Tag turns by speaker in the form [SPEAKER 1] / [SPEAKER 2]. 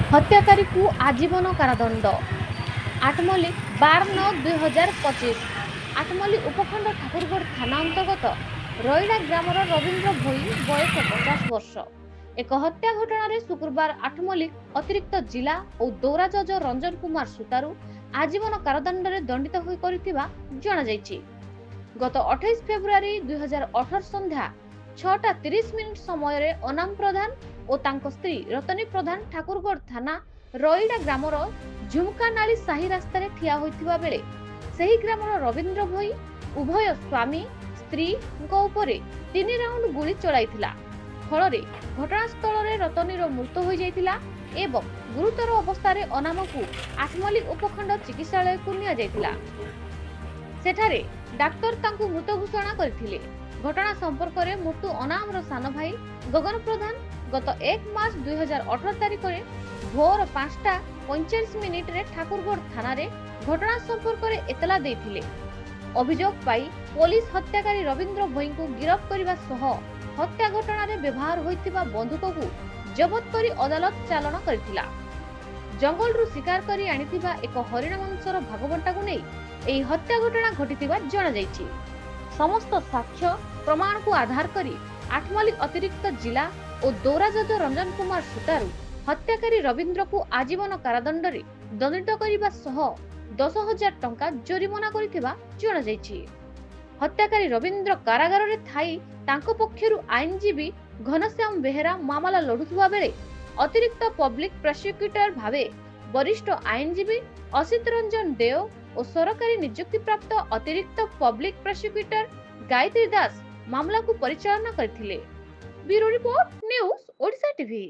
[SPEAKER 1] हत्याकारी को आजीवन कारादंड। आठमल्ली 12/9/2025 आठमल्ली उपखंड ठाकुरगढ़ थाना अंतर्गत रईड़ा ग्रामर रवींद्र भोई बयस 50 वर्ष एक हत्या घटना शुक्रवार आठमल्ली अतिरिक्त जिला और दौरा जज रंजन कुमार सुतारू आजीवन कारादंड दंडित होई जणाଯାଇଛି। गत 28 फेब्रुआरी 2018 संध्या 6:30 समय अनाम प्रधान और तांको स्त्री रतनी प्रधान ठाकुरगढ़ थाना रईड़ा ग्रामर झुमकानाली साही रास्ता ठिया होइथिबा बेले सही ग्रामर रवींद्र भोई उभय स्वामी स्त्री उपरे 3 राउंड गुली चलाइथिला। फल घटनास्थल में रतनीर मृत्यु हो जाइथिला एवं गुरुतर अवस्था अनाम को आठमल्ली उपखंड चिकित्सालय को निया जाइथिला। सेठारे डाक्तर तांकु मृत घोषणा करथिले। घटना संपर्क में मृत्यु अनामर सान भाई गगन प्रधान गत 1 मार्च 2018 तारिख में भोर 5:45 रे ठाकुरगढ़ थाना रे घटना संपर्क में एतला देथिले। अभियोग पाई पुलिस हत्याकारी रवींद्र भोई को गिरफ्त करने सह हत्या घटना रे व्यवहार होइतिबा बंदूक को जबत करी अदालत चालन करथिला। जंगल रु शिकार करी आनिथिबा एक हरिण मांसर भागबंटा को नहीं एही हत्या घटना घटिथिबा जणा जाईछि। समस्त साक्ष्य प्रमाण को आधार करी आठमल्ली अतिरिक्त जिला और दौरा जज रंजन कुमार सुतारू हत्याकारी रवींद्र को आजीवन कारादंड रे दंडित करने सह 10,000 टंका जोरिमाना करिथिबा जणा जाईछि। हत्याकारी रवींद्र कारागार रे थाई तांको पक्षरु आईनजीवी घनश्याम बेहेरा मामला लड़ुथुबा बेले अतिरिक्त पब्लिक प्रोसिक्यूटर भावे वरिष्ठ आईनजीवी असित रंजन देव और सरकारी नियुक्ति प्राप्त अतिरिक्त पब्लिक प्रोसिक्यूटर गायत्री दास मामला को परिचालना करथिले। Bureau report news Odisha TV.